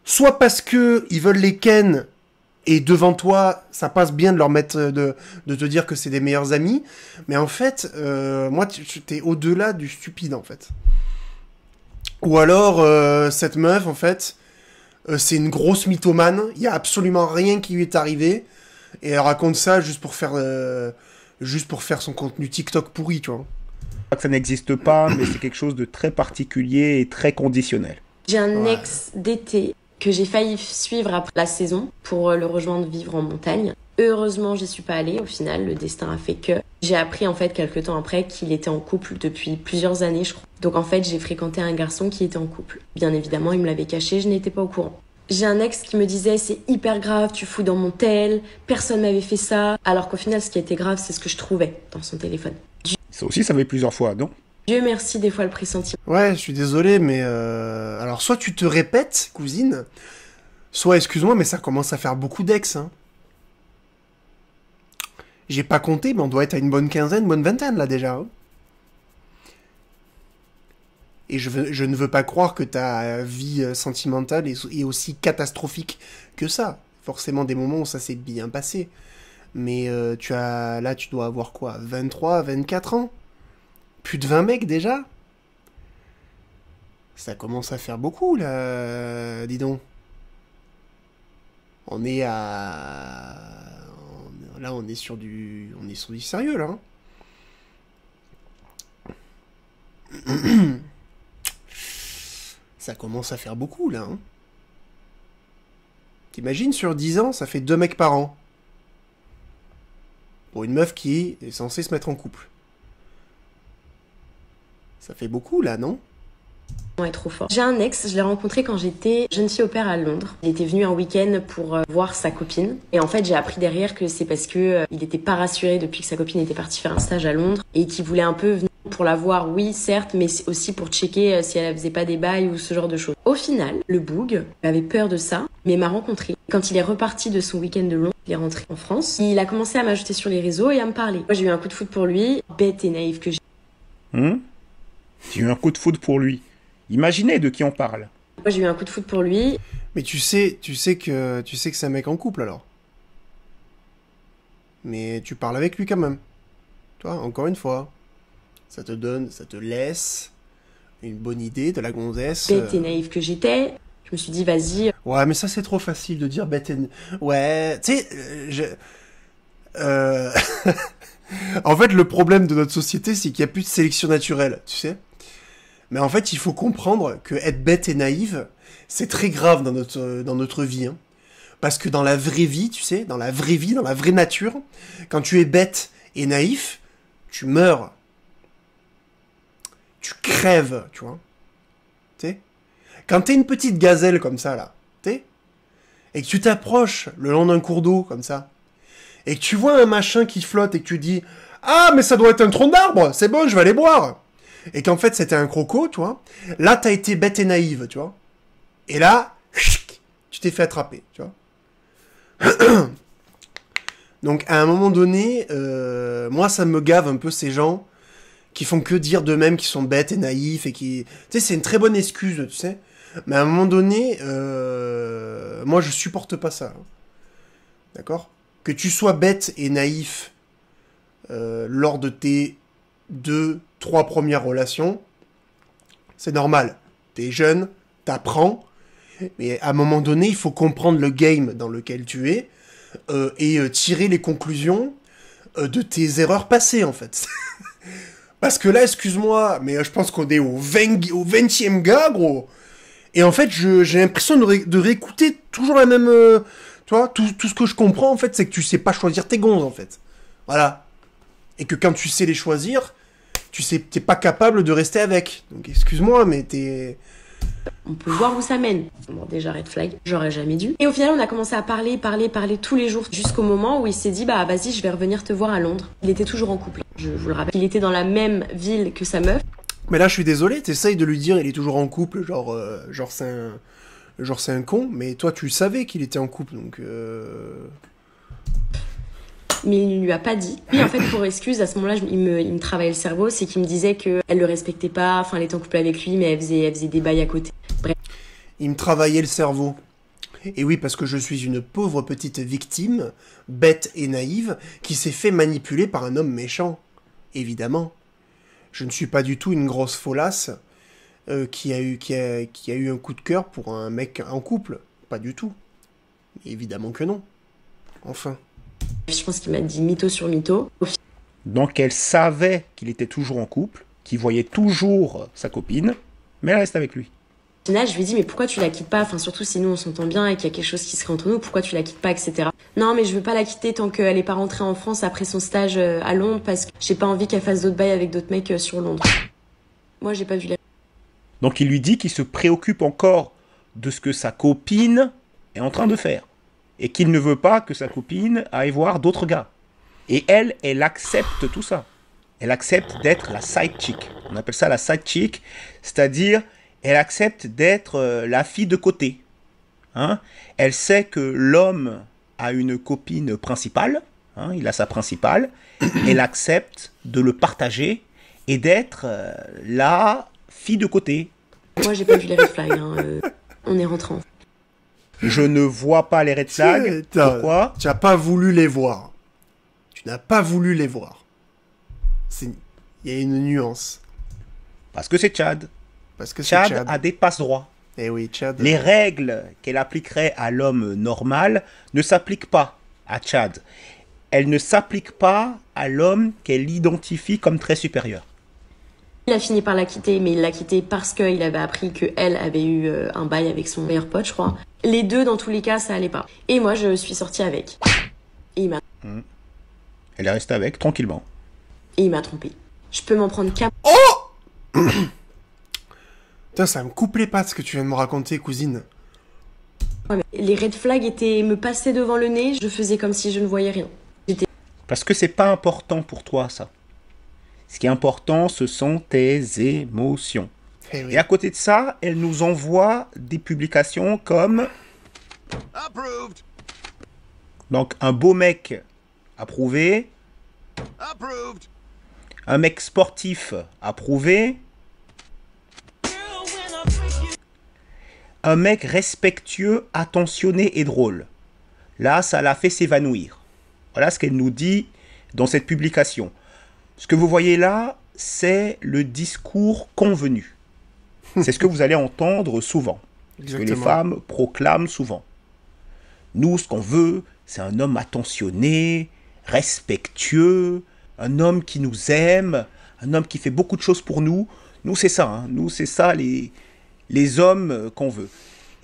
soit parce que ils veulent les ken et devant toi, ça passe bien de leur mettre, de te dire que c'est des meilleurs amis, mais en fait, moi, t'es au-delà du stupide, en fait. Ou alors, cette meuf, en fait, c'est une grosse mythomane, il y a absolument rien qui lui est arrivé, et elle raconte ça juste pour faire son contenu TikTok pourri, tu vois. Pas que ça n'existe pas, mais c'est quelque chose de très particulier et très conditionnel. J'ai un ex d'été que j'ai failli suivre après la saison pour le rejoindre vivre en montagne. Heureusement, j'y suis pas allée. Au final, le destin a fait que j'ai appris en fait quelques temps après qu'il était en couple depuis plusieurs années, je crois. Donc en fait, j'ai fréquenté un garçon qui était en couple. Bien évidemment, il me l'avait caché, je n'étais pas au courant. J'ai un ex qui me disait c'est hyper grave, tu fous dans mon tel, personne m'avait fait ça. Alors qu'au final, ce qui était grave, c'est ce que je trouvais dans son téléphone. Ça aussi, ça fait plusieurs fois, non? Dieu merci, des fois le pressentiment. Ouais, je suis désolé, mais alors soit tu te répètes, cousine, soit excuse-moi, mais ça commence à faire beaucoup d'ex, hein. J'ai pas compté, mais on doit être à une bonne quinzaine, bonne vingtaine là déjà. Hein. Et je ne veux pas croire que ta vie sentimentale est aussi catastrophique que ça. Forcément des moments où ça s'est bien passé. Mais tu dois avoir quoi, 23, 24 ans? Plus de 20 mecs déjà? Ça commence à faire beaucoup là, dis donc. On est sur du sérieux là. Hein. Ça commence à faire beaucoup là. Hein. T'imagines, sur 10 ans, ça fait 2 mecs par an. Pour une meuf qui est censée se mettre en couple. Ça fait beaucoup là, non? Est trop fort. J'ai un ex, je l'ai rencontré quand j'étais jeune fille au pair à Londres. Il était venu un week-end pour voir sa copine. Et en fait, j'ai appris derrière que c'est parce que il était pas rassuré depuis que sa copine était partie faire un stage à Londres et qu'il voulait un peu venir pour la voir, oui, certes, mais aussi pour checker si elle faisait pas des bails ou ce genre de choses. Au final, le boug avait peur de ça, mais m'a rencontré. Quand il est reparti de son week-end de Londres, il est rentré en France. Il a commencé à m'ajouter sur les réseaux et à me parler. Moi, j'ai eu un coup de foudre pour lui, bête et naïve que j'ai. J'ai eu un coup de foudre pour lui. Imaginez de qui on parle. Moi, j'ai eu un coup de foudre pour lui. Mais tu sais que c'est un mec en couple alors. Mais tu parles avec lui quand même. Toi, encore une fois, ça te laisse une bonne idée de la gonzesse. Bête et naïve que j'étais, je me suis dit vas-y. Ouais, mais ça c'est trop facile de dire bête et... Ouais, tu sais, en fait, le problème de notre société, c'est qu'il n'y a plus de sélection naturelle, tu sais. Mais en fait, il faut comprendre que être bête et naïve, c'est très grave dans notre vie. Hein. Parce que dans la vraie vie, tu sais, dans la vraie vie, dans la vraie nature, quand tu es bête et naïf, tu meurs. Tu crèves, tu vois. Tu sais. Quand t'es une petite gazelle comme ça, là, tu sais, et que tu t'approches le long d'un cours d'eau, comme ça, et que tu vois un machin qui flotte et que tu dis « Ah, mais ça doit être un tronc d'arbre, c'est bon, je vais aller boire !» et qu'en fait c'était un croco, tu vois, là t'as été bête et naïve, tu vois. Et là, tu t'es fait attraper, tu vois. Donc à un moment donné, moi ça me gave un peu ces gens qui font que dire d'eux-mêmes qu'ils sont bêtes et naïfs et qui... Tu sais, c'est une très bonne excuse, tu sais. Mais à un moment donné, moi je supporte pas ça. Hein. D'accord ? Que tu sois bête et naïf lors de tes 2-3 premières relations, c'est normal. T'es jeune, t'apprends, mais à un moment donné, il faut comprendre le game dans lequel tu es et tirer les conclusions de tes erreurs passées, en fait. Parce que là, excuse-moi, mais je pense qu'on est au 20e gars, gros. Et en fait, j'ai l'impression de réécouter toujours la même... tu vois, tout ce que je comprends, en fait, c'est que tu sais pas choisir tes gonzes, en fait. Voilà. Et que quand tu sais les choisir, t'es pas capable de rester avec. Donc, excuse-moi, mais t'es... On peut voir où ça mène. Bon, déjà, red flag, j'aurais jamais dû. Et au final, on a commencé à parler tous les jours, jusqu'au moment où il s'est dit, bah, vas-y, je vais revenir te voir à Londres. Il était toujours en couple, je vous le rappelle. Il était dans la même ville que sa meuf. Mais là, je suis désolé, t'essayes de lui dire, il est toujours en couple, genre c'est un con, mais toi, tu savais qu'il était en couple, donc... Mais il ne lui a pas dit. Lui, en fait, pour excuse, à ce moment-là, il me travaillait le cerveau, c'est qu'il me disait qu'elle le respectait pas, enfin, elle était en couple avec lui, mais elle faisait des bails à côté. Bref. Il me travaillait le cerveau. Et oui, parce que je suis une pauvre petite victime, bête et naïve, qui s'est fait manipuler par un homme méchant. Évidemment. Je ne suis pas du tout une grosse folasse qui a eu un coup de cœur pour un mec en couple. Pas du tout. Évidemment que non. Enfin. Je pense qu'il m'a dit mytho sur mytho. Donc elle savait qu'il était toujours en couple, qu'il voyait toujours sa copine, mais elle reste avec lui. Au final, je lui ai dit, mais pourquoi tu la quittes pas? Enfin, surtout si nous on s'entend bien et qu'il y a quelque chose qui serait entre nous, pourquoi tu la quittes pas, etc. Non, mais je veux pas la quitter tant qu'elle est pas rentrée en France après son stage à Londres parce que j'ai pas envie qu'elle fasse d'autres bails avec d'autres mecs sur Londres. Moi, j'ai pas vu la... Donc il lui dit qu'il se préoccupe encore de ce que sa copine est en train de faire. Et qu'il ne veut pas que sa copine aille voir d'autres gars. Et elle accepte tout ça. Elle accepte d'être la side chick. On appelle ça la side chick, c'est-à-dire elle accepte d'être la fille de côté. Hein? Elle sait que l'homme a une copine principale, hein? Il a sa principale. Elle accepte de le partager et d'être la fille de côté. Moi, j'ai pas vu les red flags. Hein. On est rentrés en... Je ne vois pas les red flags. Pourquoi ? Tu n'as pas voulu les voir. Tu n'as pas voulu les voir. Il y a une nuance. Parce que c'est Chad. Parce que Chad a des passe-droits. Eh oui, Chad. Les règles qu'elle appliquerait à l'homme normal ne s'appliquent pas à Chad. Elles ne s'appliquent pas à l'homme qu'elle identifie comme très supérieur. Il a fini par la quitter, mais il l'a quittée parce qu'il avait appris qu'elle avait eu un bail avec son meilleur pote, je crois. Les deux, dans tous les cas, ça allait pas. Et moi, je suis sortie avec. Et il m'a... Elle est restée avec, tranquillement. Et il m'a trompée. Je peux m'en prendre qu'à... Oh Putain, ça me coupe les pattes ce que tu viens de me raconter, cousine. Ouais, mais les red flags me passaient devant le nez, je faisais comme si je ne voyais rien. Parce que c'est pas important pour toi, ça. Ce qui est important, ce sont tes émotions. Eh oui. Et à côté de ça, elle nous envoie des publications comme... Approved. Donc, un beau mec approuvé. Approved. Un mec sportif approuvé. Un mec respectueux, attentionné et drôle. Là, ça l'a fait s'évanouir. Voilà ce qu'elle nous dit dans cette publication. Ce que vous voyez là, c'est le discours convenu. C'est ce que vous allez entendre souvent. Ce que les femmes proclament souvent. Nous, ce qu'on veut, c'est un homme attentionné, respectueux, un homme qui nous aime, un homme qui fait beaucoup de choses pour nous. Nous, c'est ça. Hein. Nous, c'est ça les hommes qu'on veut.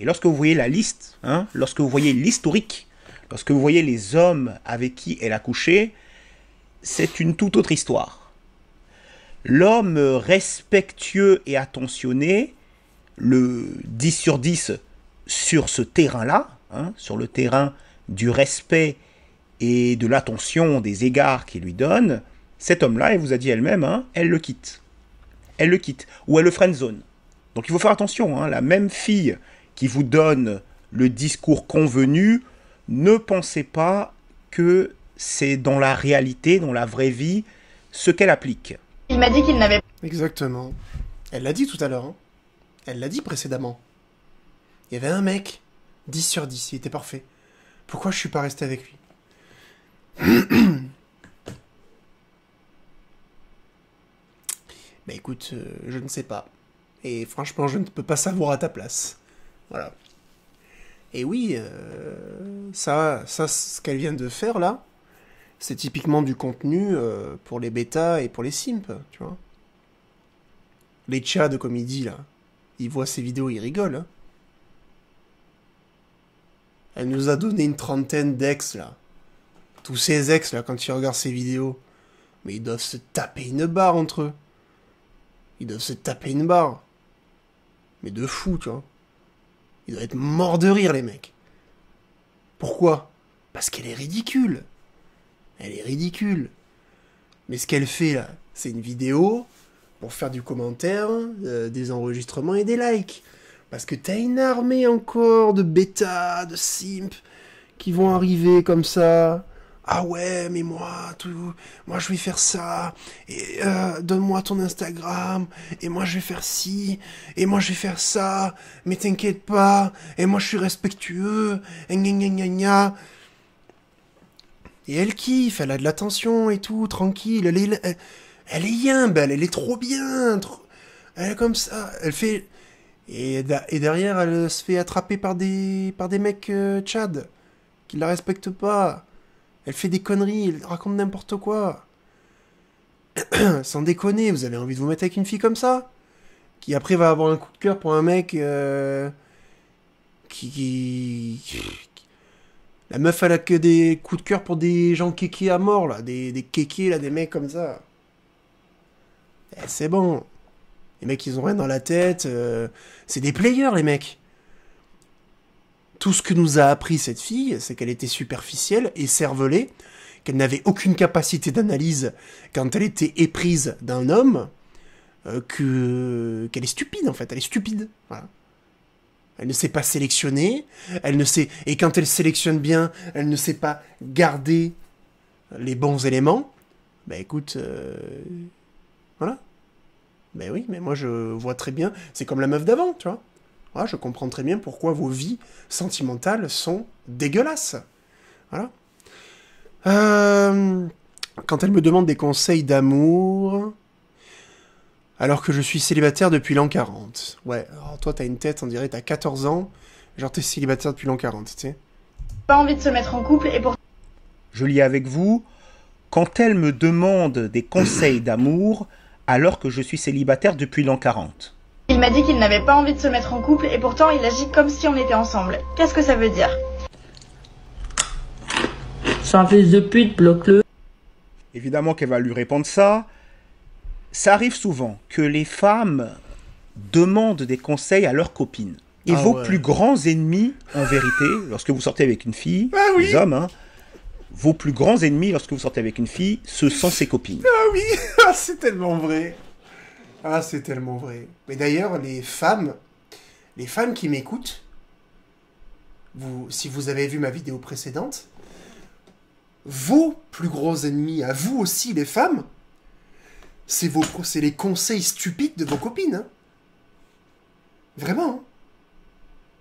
Et lorsque vous voyez la liste, hein, lorsque vous voyez l'historique, lorsque vous voyez les hommes avec qui elle a couché, c'est une toute autre histoire. L'homme respectueux et attentionné, le 10 sur 10 sur ce terrain-là, hein, sur le terrain du respect et de l'attention, des égards qu'il lui donne, cet homme-là, elle vous a dit elle-même, hein, elle le quitte. elle le quitte. Ou elle le friendzone. Donc il faut faire attention, hein, la même fille qui vous donne le discours convenu, ne pensez pas que c'est dans la réalité, dans la vraie vie, ce qu'elle applique. Il m'a dit qu'il n'avait Exactement. Elle l'a dit tout à l'heure. Hein. Elle l'a dit précédemment. Il y avait un mec, 10 sur 10, il était parfait. Pourquoi je suis pas resté avec lui? Bah écoute, je ne sais pas. Et franchement, je ne peux pas savoir à ta place. Voilà. Et oui, ça, ce qu'elle vient de faire là, c'est typiquement du contenu pour les bêtas et pour les simps, tu vois. Les tchads, comme il dit là, ils voient ces vidéos, ils rigolent. Hein. Elle nous a donné une trentaine d'ex là. Tous ces ex là, quand ils regardent ces vidéos, mais ils doivent se taper une barre entre eux. Ils doivent se taper une barre. Mais de fou, tu vois. Ils doivent être morts de rire, les mecs. Pourquoi? Parce qu'elle est ridicule. Elle est ridicule. Mais ce qu'elle fait, là, c'est une vidéo pour faire du commentaire, des enregistrements et des likes. Parce que t'as une armée encore de bêta, de simp, qui vont arriver comme ça. Ah ouais, mais moi je vais faire ça, et donne-moi ton Instagram, et moi je vais faire ci, et moi je vais faire ça, mais t'inquiète pas, et moi je suis respectueux, et gna gna gna gna. Et elle kiffe, elle a de l'attention et tout, tranquille, elle est yimbe, elle est trop bien, elle est comme ça, elle fait... Et derrière, elle se fait attraper par des mecs tchad, qui la respectent pas. Elle fait des conneries, elle raconte n'importe quoi. Sans déconner, vous avez envie de vous mettre avec une fille comme ça? Qui après va avoir un coup de cœur pour un mec La meuf, elle a que des coups de cœur pour des gens kékés à mort, là. Des kékés, là, des mecs comme ça. Eh, c'est bon. Les mecs, ils ont rien dans la tête. C'est des players, les mecs. Tout ce que nous a appris cette fille, c'est qu'elle était superficielle et cervelée, qu'elle n'avait aucune capacité d'analyse quand elle était éprise d'un homme, qu'elle est stupide, en fait. Elle est stupide. Voilà. Elle ne sait pas sélectionner, et quand elle sélectionne bien, elle ne sait pas garder les bons éléments. Bah écoute, voilà. Ben oui, mais moi je vois très bien, c'est comme la meuf d'avant, tu vois. Voilà, je comprends très bien pourquoi vos vies sentimentales sont dégueulasses. Voilà. Quand elle me demande des conseils d'amour, alors que je suis célibataire depuis l'an 40. Ouais, alors toi t'as une tête, on dirait t'as 14 ans, genre t'es célibataire depuis l'an 40, tu sais. pas envie de se mettre en couple et pour... Je lis avec vous, quand elle me demande des conseils d'amour, alors que je suis célibataire depuis l'an 40. Il m'a dit qu'il n'avait pas envie de se mettre en couple et pourtant il agit comme si on était ensemble. Qu'est-ce que ça veut dire? C'est un fils de pute, bloque-le. Évidemment qu'elle va lui répondre ça. Ça arrive souvent que les femmes demandent des conseils à leurs copines. Et vos plus grands ennemis, en vérité, lorsque vous sortez avec une fille, les hommes, hein, vos plus grands ennemis lorsque vous sortez avec une fille, ce sont ses copines. Ah oui, c'est tellement vrai. Ah, c'est tellement vrai. Mais d'ailleurs, les femmes qui m'écoutent, si vous avez vu ma vidéo précédente, vos plus gros ennemis, à vous aussi les femmes, c'est les conseils stupides de vos copines. Hein. Vraiment. Hein.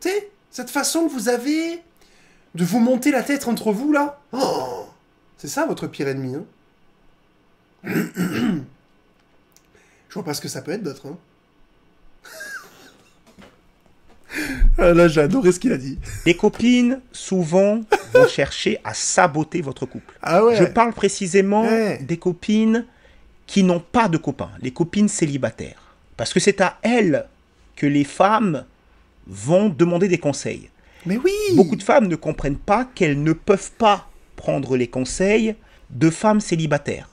Tu sais, cette façon que vous avez de vous monter la tête entre vous, là. Oh, c'est ça votre pire ennemi. Hein. Je vois pas ce que ça peut être d'autre. Hein. Ah là, j'ai adoré ce qu'il a dit. Les copines, souvent, vont chercher à saboter votre couple. Ah ouais. Je parle précisément des copines qui n'ont pas de copains, les copines célibataires. Parce que c'est à elles que les femmes vont demander des conseils. Mais oui. Beaucoup de femmes ne comprennent pas qu'elles ne peuvent pas prendre les conseils de femmes célibataires.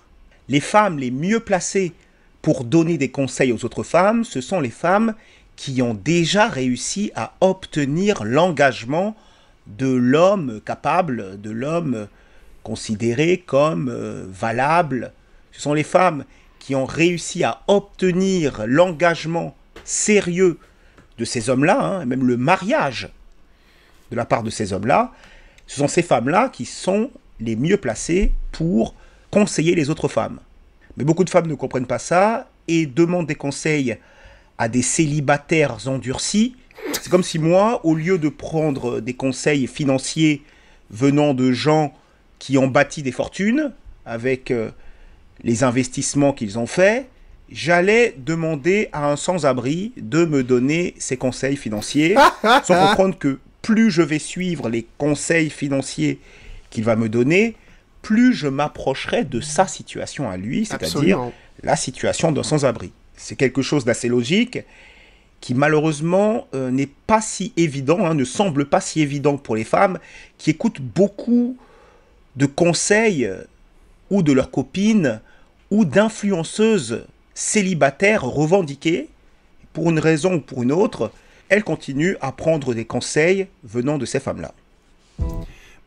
Les femmes les mieux placées pour donner des conseils aux autres femmes, ce sont les femmes qui ont déjà réussi à obtenir l'engagement de l'homme capable, de l'homme considéré comme valable. Ce sont les femmes qui ont réussi à obtenir l'engagement sérieux de ces hommes-là, hein, même le mariage de la part de ces hommes-là, ce sont ces femmes-là qui sont les mieux placées pour conseiller les autres femmes. Mais beaucoup de femmes ne comprennent pas ça et demandent des conseils à des célibataires endurcis. C'est comme si moi, au lieu de prendre des conseils financiers venant de gens qui ont bâti des fortunes avec les investissements qu'ils ont faits, j'allais demander à un sans-abri de me donner ses conseils financiers, sans comprendre que plus je vais suivre les conseils financiers qu'il va me donner, plus je m'approcherai de sa situation à lui, c'est-à-dire la situation d'un sans-abri. C'est quelque chose d'assez logique, qui malheureusement n'est pas si évident, hein, ne semble pas si évident pour les femmes qui écoutent beaucoup de conseils ou de leurs copines ou d'influenceuses célibataires revendiquées. Pour une raison ou pour une autre, elles continuent à prendre des conseils venant de ces femmes-là.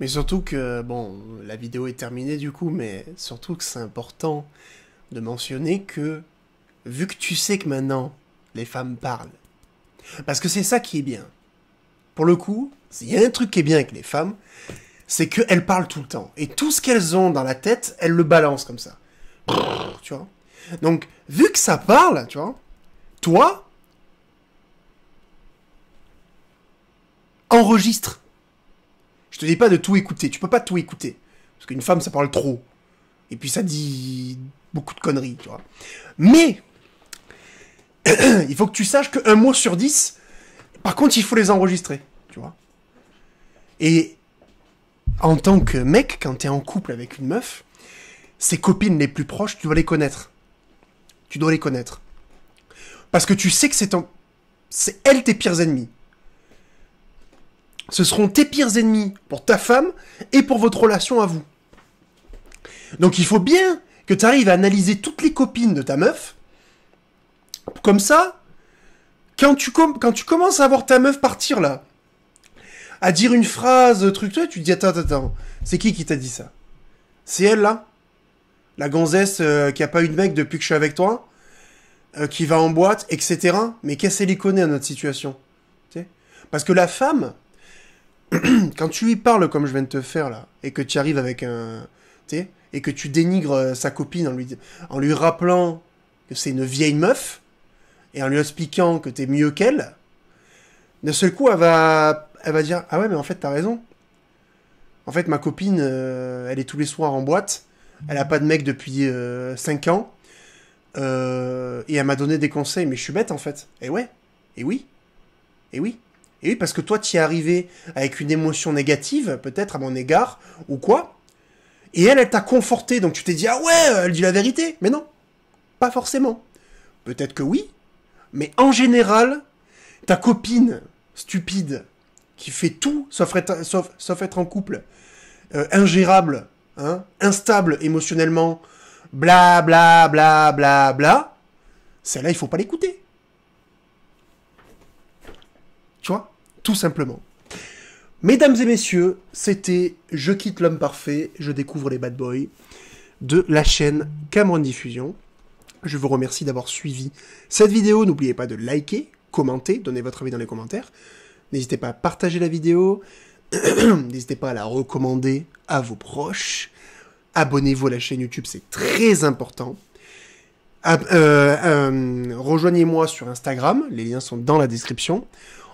Mais surtout que, bon, la vidéo est terminée du coup, mais surtout que c'est important de mentionner que, vu que tu sais que maintenant, les femmes parlent, parce que c'est ça qui est bien. Pour le coup, s'il y a un truc qui est bien avec les femmes, c'est qu'elles parlent tout le temps. Et tout ce qu'elles ont dans la tête, elles le balancent comme ça. Tu vois ? Donc, vu que ça parle, tu vois, toi, enregistre. Je te dis pas de tout écouter, tu peux pas tout écouter. Parce qu'une femme, ça parle trop. Et puis ça dit beaucoup de conneries, tu vois. Mais, il faut que tu saches qu'un mot sur 10, par contre, il faut les enregistrer, tu vois. Et en tant que mec, quand t'es en couple avec une meuf, ses copines les plus proches, tu dois les connaître. Tu dois les connaître. Parce que tu sais que c'est elles tes pires ennemis. Ce seront tes pires ennemis pour ta femme et pour votre relation à vous. Donc il faut bien que tu arrives à analyser toutes les copines de ta meuf. Comme ça, quand tu commences à voir ta meuf partir là, à dire une phrase, truc, tu te dis attends, c'est qui t'a dit ça? C'est elle là? La gonzesse qui a pas eu de mec depuis que je suis avec toi, qui va en boîte, etc. Mais qu'est-ce qu'elle y connaît à notre situation? T'sais, parce que la femme, quand tu lui parles comme je viens de te faire là, et que tu arrives avec un... et que tu dénigres sa copine en lui rappelant que c'est une vieille meuf, et en lui expliquant que t'es mieux qu'elle, d'un seul coup, elle va dire « Ah ouais, mais en fait, t'as raison. En fait, ma copine, elle est tous les soirs en boîte, elle a pas de mec depuis 5 ans, et elle m'a donné des conseils, mais je suis bête, en fait. Et ouais, et oui, et oui. Et oui, parce que toi, t'y es arrivé avec une émotion négative, peut-être, à mon égard, ou quoi. Et elle t'a conforté, donc tu t'es dit « Ah ouais, elle dit la vérité. » Mais non, pas forcément. Peut-être que oui, mais en général, ta copine stupide, qui fait tout, sauf être en couple, ingérable, hein, instable émotionnellement, bla bla bla bla bla, celle-là, il faut pas l'écouter. Tu vois ? Tout simplement. Mesdames et messieurs, c'était Je quitte l'homme parfait, je découvre les bad boys de la chaîne Cameron Diffusion. Je vous remercie d'avoir suivi cette vidéo. N'oubliez pas de liker, commenter, donner votre avis dans les commentaires. N'hésitez pas à partager la vidéo. N'hésitez pas à la recommander à vos proches. Abonnez-vous à la chaîne YouTube, c'est très important. Rejoignez-moi sur Instagram, les liens sont dans la description.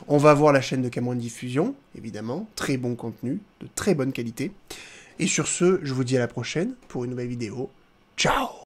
On va voir la chaîne de Cameron Diffusion, évidemment. Très bon contenu, de très bonne qualité. Et sur ce, je vous dis à la prochaine pour une nouvelle vidéo. Ciao!